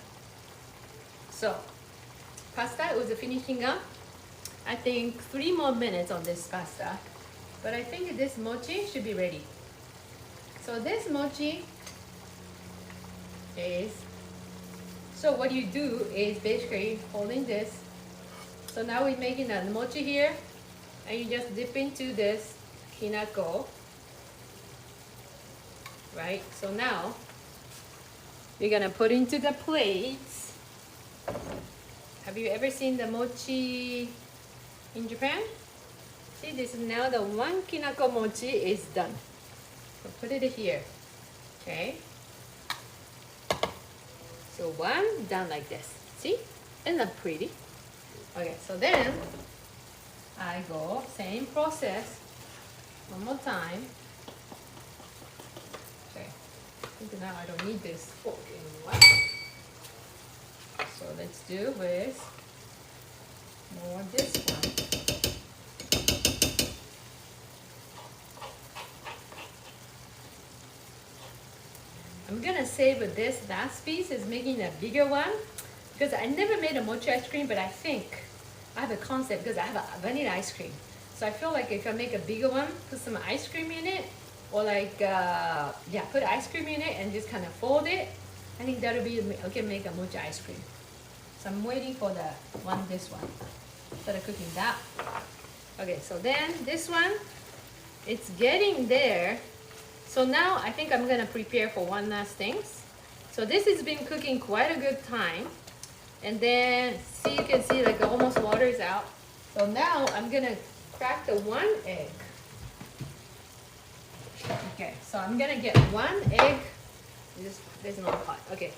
So pasta was finishing up. I think 3 more minutes on this pasta. But I think this mochi should be ready. So this mochi is, so what you do is basically holding this. So now we're making a mochi here, and you just dip into this kinako, right? So now you're gonna put into the plates. Have you ever seen the mochi in Japan? See, this is now the one kinako mochi is done. So put it here, okay? So one done like this. See, isn't that pretty? Okay, so then I go same process one more time. Okay, I think now I don't need this fork anymore. So let's do with more this one. I'm gonna save this last piece is making a bigger one because I never made a mochi ice cream, but I think I have a concept because I have a vanilla ice cream. So I feel like if I make a bigger one, put some ice cream in it, or like, yeah, put ice cream in it and just kind of fold it, I think that'll be, okay, make a mochi ice cream. So I'm waiting for the one, this one. Started cooking that. Okay, so then this one, it's getting there. So now I think I'm gonna prepare for one last thing. So this has been cooking quite a good time. And then see, you can see like almost water is out. So now I'm gonna crack the one egg. Okay, so I'm gonna get one egg. There's no pot. Okay,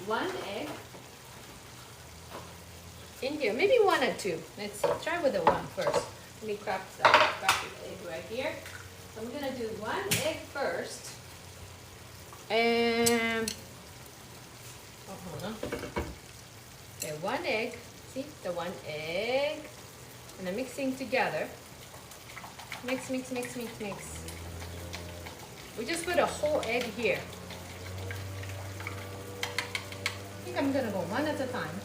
one egg in here, maybe one or two. Let's see. Try with the one first. Let me crack the egg right here. So I'm gonna do one egg first, and hold on. Okay, one egg. See the one egg, and I'm mixing together. Mix, mix, mix, mix, mix. We just put a whole egg here. I think I'm gonna go one at a time.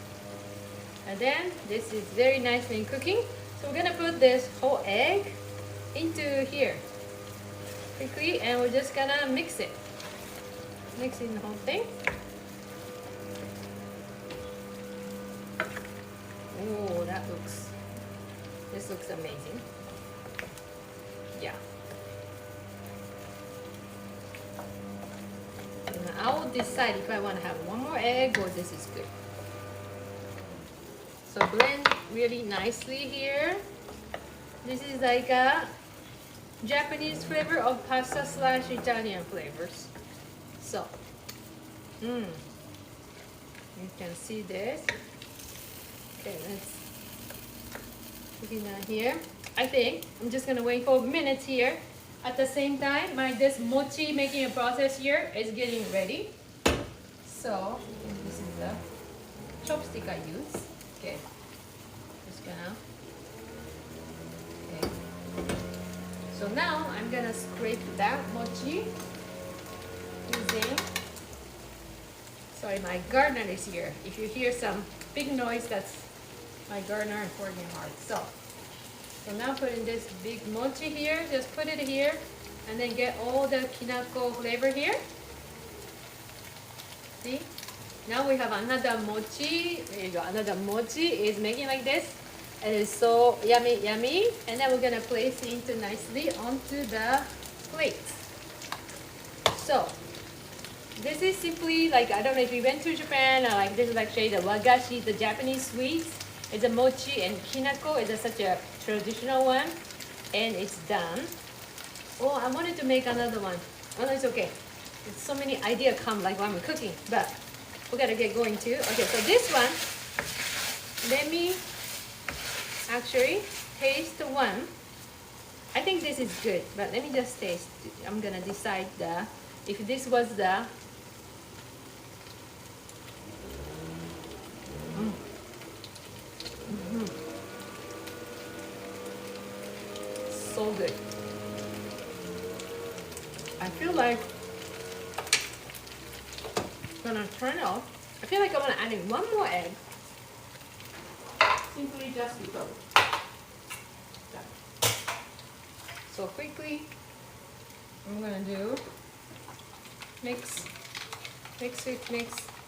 And then this is very nicely cooking. So we're gonna put this whole egg into here quickly, and we're just gonna mix it. Mixing the whole thing. Oh, this looks amazing. Yeah. And I will decide if I want to have one more egg or this is good. So blend really nicely here. This is like a Japanese flavor of pasta / Italian flavors. So, you can see this. Okay, let's put it down here. I think I'm just gonna wait for minutes here. At the same time, this mochi making a process here is getting ready. So this is the chopstick I use. Okay, just gonna. Okay. So now I'm gonna scrape that mochi using. Sorry, my gardener is here. If you hear some big noise, that's my gardener working hard. So now put in this big mochi here. Just put it here, and then get all the kinako flavor here. See? Now we have another mochi. There you go. Another mochi is making like this. It is so yummy, yummy. And then we're gonna place it into nicely onto the plate. So this is simply like, I don't know if you went to Japan, or like this is actually the wagashi, the Japanese sweets. It's a mochi, and kinako is such a traditional one, and it's done. Oh, I wanted to make another one. Oh no, it's okay. It's so many ideas come like when we're cooking, but we gotta get going too. Okay, so this one, let me actually taste the one. I think this is good, but let me just taste. I'm gonna decide if this was the so good. I feel like I'm gonna turn off. I feel like I wanna add in one more egg. Simply just because. So quickly, I'm gonna do mix. I'm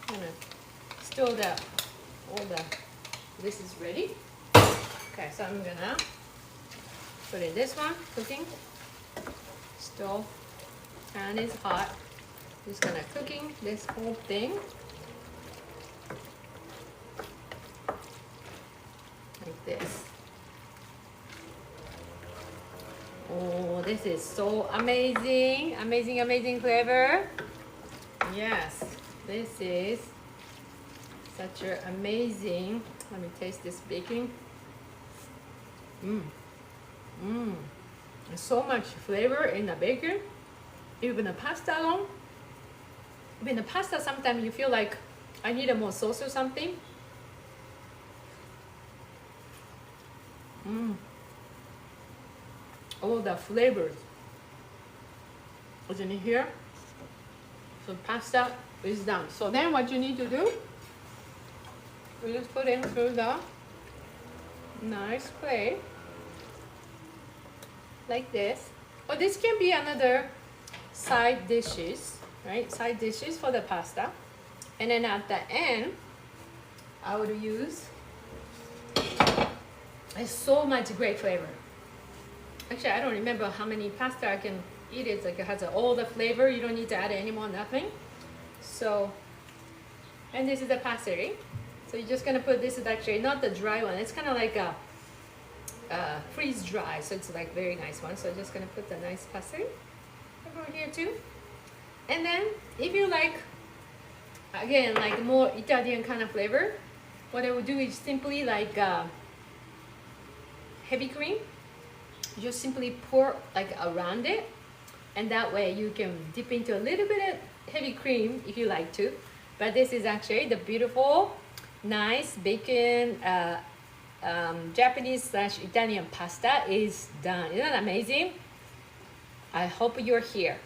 gonna stir that this is ready. Okay, so I'm gonna put in this one, cooking. Stove, pan is hot. Just gonna cooking this whole thing. Like this. Oh, this is so amazing. Amazing flavor. Yes, this is such an amazing. Let me taste this baking. So much flavor in the bacon. Even the pasta alone. Even the pasta, sometimes you feel like I need a more sauce or something. All the flavors is in here. So pasta is done. So then what you need to do, you just put in through the nice plate like this. Or this can be another side dishes, right? Side dishes for the pasta. And then at the end, I would use, it's so much great flavor. Actually, I don't remember how many pasta I can eat. It's like it has all the flavor. You don't need to add any more, nothing. So, and this is the parsley. So you're just gonna put, this is actually not the dry one. It's kind of like a freeze dry. So it's like very nice one. So I'm just gonna put the nice parsley over here too. And then if you like, again, like more Italian kind of flavor, what I would do is simply like heavy cream. You just simply pour like around it, and that way you can dip into a little bit of heavy cream if you like to. But this is actually the beautiful, nice bacon Japanese / Italian pasta is done. Isn't that amazing? I hope you're here.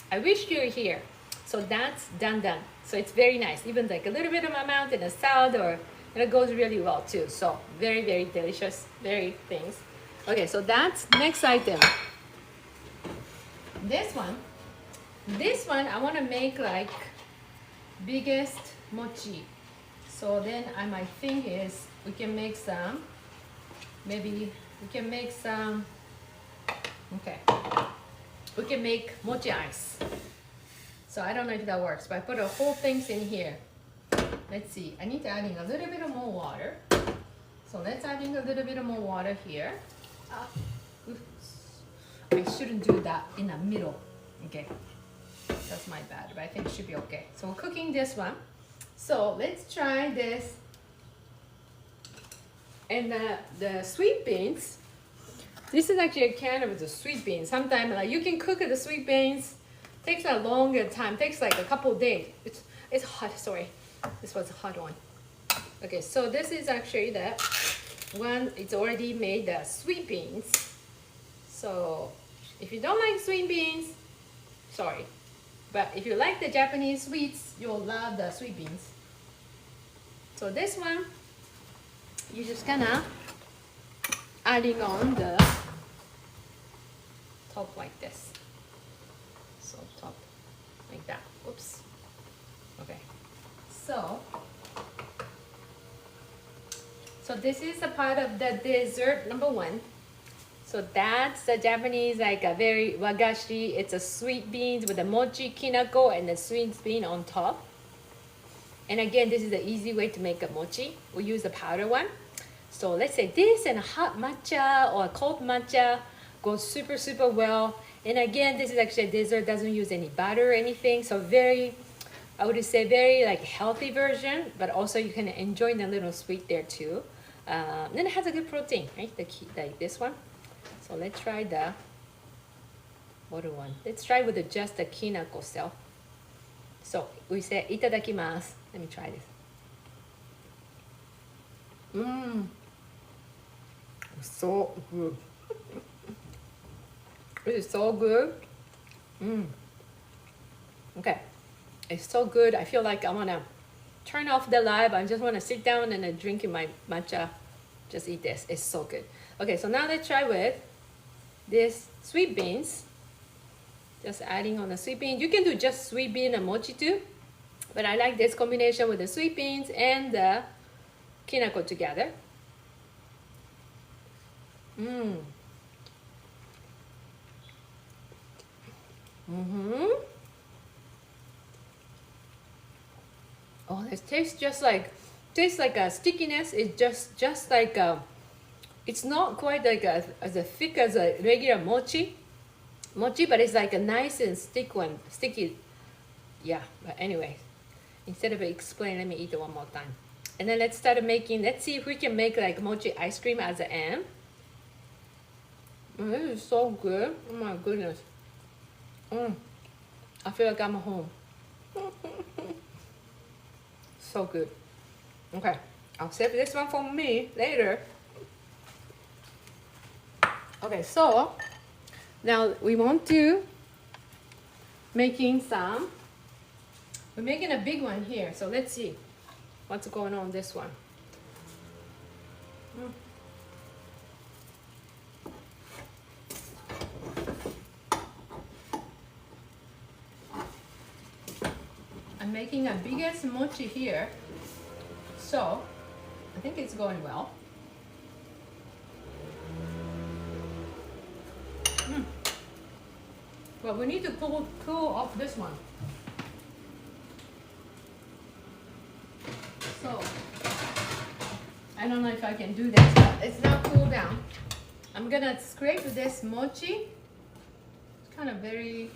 I wish you're here. So that's done. So it's very nice. Even like a little bit of amount in a salad, or it goes really well too. So very delicious, very things. Okay, so that's next item. This one I want to make like biggest mochi. So then my thing is we can make some, maybe we can make some, okay, we can make mochi ice. So I don't know if that works, but I put a whole things in here. Let's see, I need to add in a little bit of more water. So let's add in a little bit of more water here. I shouldn't do that in the middle. Okay, that's my bad, but I think it should be okay. So we're cooking this one. So let's try this. And the sweet beans. This is actually a can of the sweet beans. Sometimes like you can cook the sweet beans. Takes a longer time. Takes like a couple of days. It's hot. Sorry, this was a hot one. Okay, so this is actually the one. It's already made the sweet beans. So if you don't like sweet beans, sorry. But if you like the Japanese sweets, you'll love the sweet beans. So this one, you're just gonna adding on the top like this. So top like that. Oops. Okay. So this is a part of the dessert number one. So that's the Japanese, like a very wagashi. It's a sweet beans with a mochi kinako and the sweet bean on top. And again, this is the easy way to make a mochi. We use the powder one. So let's say this and a hot matcha or a cold matcha goes super well. And again, this is actually a dessert, doesn't use any butter or anything. So very, I would say very like healthy version, but also you can enjoy the little sweet there too. Then it has a good protein, right? Like this one. So let's try the Other one. Let's try with just the kinako cell. So we say itadakimasu. Let me try this. Mmm. So good. It is so good. Mmm. Okay. It's so good. I feel like I want to turn off the live. I just want to sit down and drink my matcha. Just eat this. It's so good. Okay, so now let's try with this sweet beans. Just adding on the sweet beans. You can do just sweet bean and mochi too. But I like this combination with the sweet beans and the kinako together. Mmm. Mm-hmm. Oh, it tastes just like a stickiness. It's just like a, it's not quite like as thick as a regular mochi, but it's like a nice and sticky. Yeah, but anyway, instead of explaining, let me eat it one more time. And then let's start making, let's see if we can make like mochi ice cream as an end. This is so good. Oh my goodness. I feel like I'm home. So good. Okay, I'll save this one for me later. Okay, so now we want to making some. We're making a big one here, so let's see what's going on this one. I'm making a biggest mochi here, so I think it's going well. But we need to cool off this one. So I don't know if I can do this, but it's now cooled down. I'm gonna scrape this mochi. It's kind of very,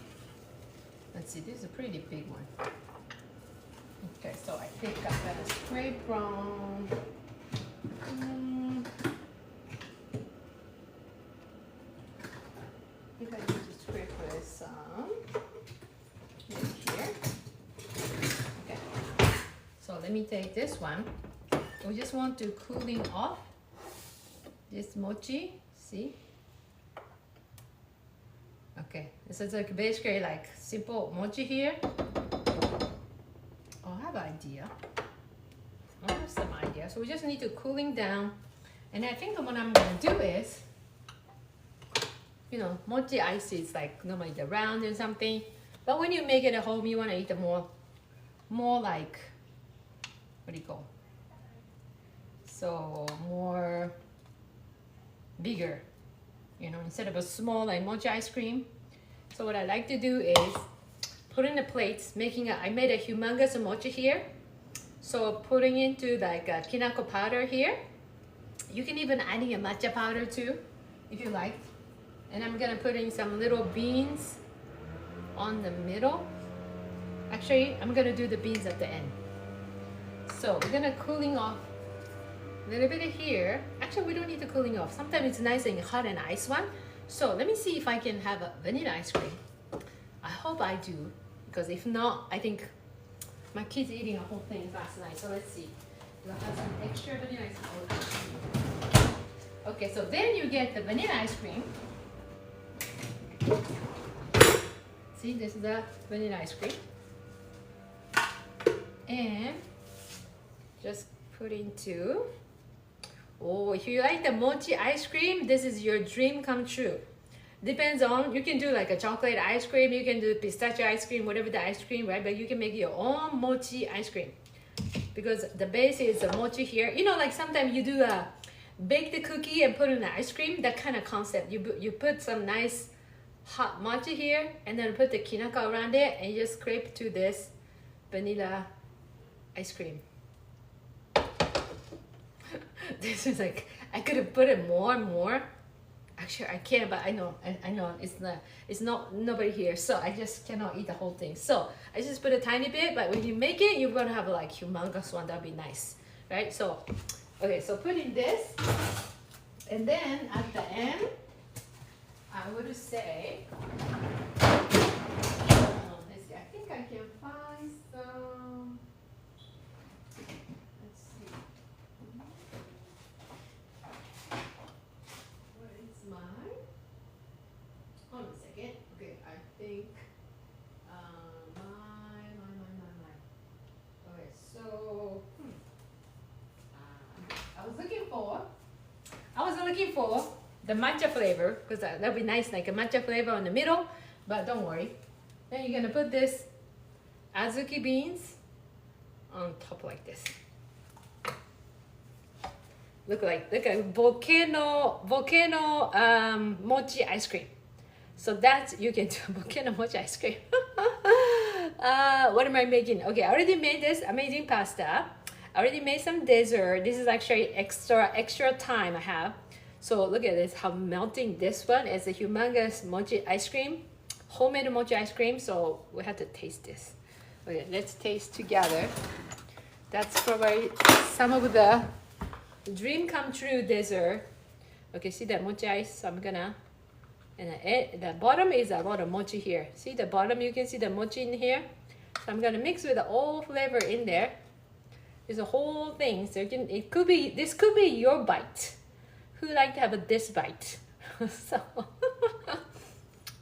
let's see, this is a pretty big one. Okay, so I think I'm gonna scrape from I think I need to scrape with some here. Okay, so let me take this one. We just want to cooling off this mochi. See? Okay, this is like basically like simple mochi here. I have an idea. I have some idea. So we just need to cooling down. And I think what I'm gonna do is, you know, mochi ice is like normally the round and something. But when you make it at home, you wanna eat the more like, what do you call? So more bigger, you know, instead of a small like mochi ice cream. So what I like to do is put in the plates, I made a humongous mochi here. So putting into like a kinako powder here. You can even adding a matcha powder too, if you like. And I'm gonna put in some little beans on the middle. Actually, I'm gonna do the beans at the end. So we're gonna cooling off a little bit here. Actually, we don't need the cooling off. Sometimes it's nice and hot and ice one. So let me see if I can have a vanilla ice cream. I hope I do, because if not, I think my kid's eating a whole thing last night. So let's see. Do I have some extra vanilla ice cream? Okay, so then you get the vanilla ice cream. See, this is the vanilla ice cream. And just put into, oh, if you like the mochi ice cream, this is your dream come true. Depends on, you can do like a chocolate ice cream, you can do pistachio ice cream, whatever the ice cream, right? But you can make your own mochi ice cream. Because the base is a mochi here. You know, like sometimes you do a bake the cookie and put in the ice cream, that kind of concept. You put some nice hot mochi here and then put the kinako around it and you just scrape to this vanilla ice cream. This is like, I could have put it more. Actually, I can, but I know it's not nobody here, so I just cannot eat the whole thing. So I just put a tiny bit, but when you make it, you're gonna have a like humongous one. That'd be nice, right? So, okay, so put in this, and then at the end, I would say, let's see, I think I can find some, let's see, where is mine? Hold on a second. Okay, I think, my. Okay, so, I was looking for the matcha flavor, because that'd be nice, like a matcha flavor in the middle, but don't worry. Then you're gonna put this azuki beans on top like this. Look like volcano mochi ice cream. So that's, you can do volcano mochi ice cream. What am I making? Okay, I already made this amazing pasta. I already made some dessert. This is actually extra time I have. So look at this, how melting this one is a humongous mochi ice cream, homemade mochi ice cream. So we have to taste this. Okay, let's taste together. That's probably some of the dream come true dessert. Okay, see that mochi ice? So I'm gonna, and the bottom is a lot of mochi here. See the bottom, you can see the mochi in here. So I'm gonna mix with all flavor in there. There's a whole thing, so this could be your bite. Who like to have this bite? So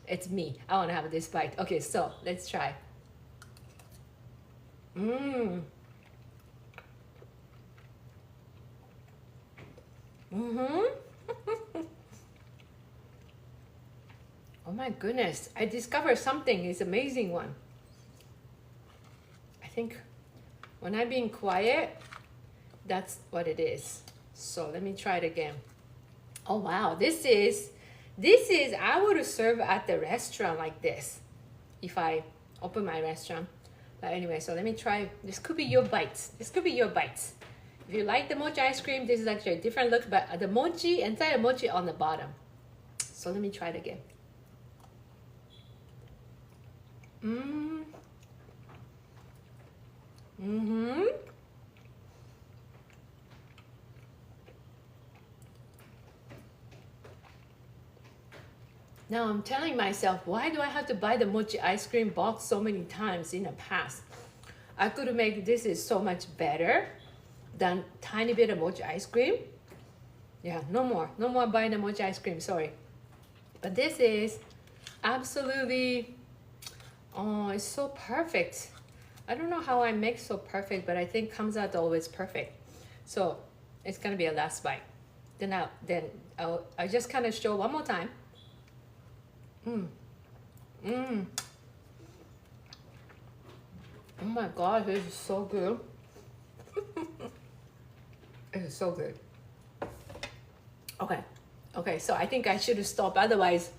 it's me. I want to have this bite. Okay, so let's try. Oh my goodness! I discovered something. It's an amazing one. I think when I'm being quiet, that's what it is. So let me try it again. Oh wow, this is, I would serve at the restaurant like this if I open my restaurant. But anyway, so let me try. This could be your bites. This could be your bites. If you like the mochi ice cream, this is actually a different look, but the mochi, entire mochi on the bottom. So let me try it again. Now I'm telling myself, why do I have to buy the mochi ice cream box so many times in the past? I could make this is so much better than tiny bit of mochi ice cream. Yeah, no more buying the mochi ice cream, sorry. But this is absolutely, oh, it's so perfect. I don't know how I make so perfect, but I think comes out always perfect. So it's gonna be a last bite. Then I'll just kind of show one more time. Oh my god, this is so good. It is so good. Okay, so I think I should stop, otherwise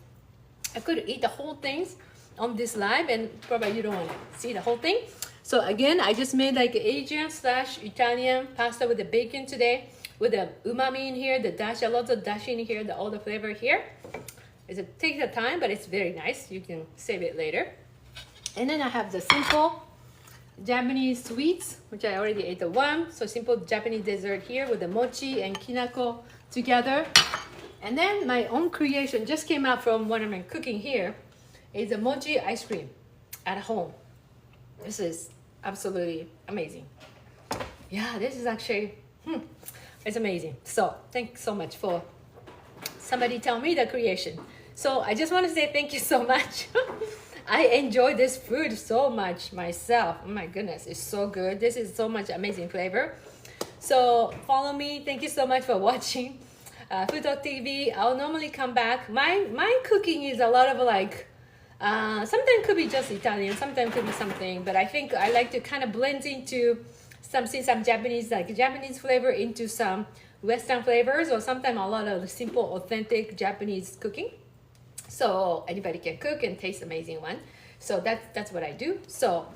I could eat the whole things on this live and probably you don't want to see the whole thing. So again, I just made like Asian/Italian pasta with the bacon today, with the umami in here, the dashi, lots of dashi in here, all the flavor here. It takes the time, but it's very nice. You can save it later. And then I have the simple Japanese sweets, which I already ate the one. So simple Japanese dessert here with the mochi and kinako together. And then my own creation just came out from what I'm cooking here is a mochi ice cream at home. This is absolutely amazing. Yeah, this is actually, it's amazing. So thanks so much for somebody tell me the creation. So I just want to say thank you so much. I enjoy this food so much myself. Oh my goodness, it's so good. This is so much amazing flavor. So follow me. Thank you so much for watching FoodtokTV. I'll normally come back. My cooking is a lot of like, sometimes could be just Italian, sometimes could be something, but I think I like to kind of blend into some Japanese, like Japanese flavor into some Western flavors, or sometimes a lot of simple, authentic Japanese cooking. So anybody can cook and taste amazing one. So that's what I do. So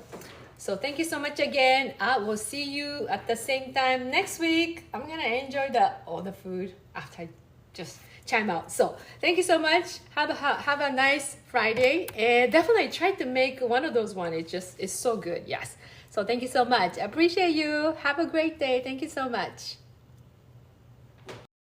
thank you so much again. I will see you at the same time next week. I'm gonna enjoy all the food after I just chime out. So thank you so much. Have a nice Friday, and definitely try to make one of those it's so good. Yes. So thank you so much. I appreciate you. Have a great day. Thank you so much.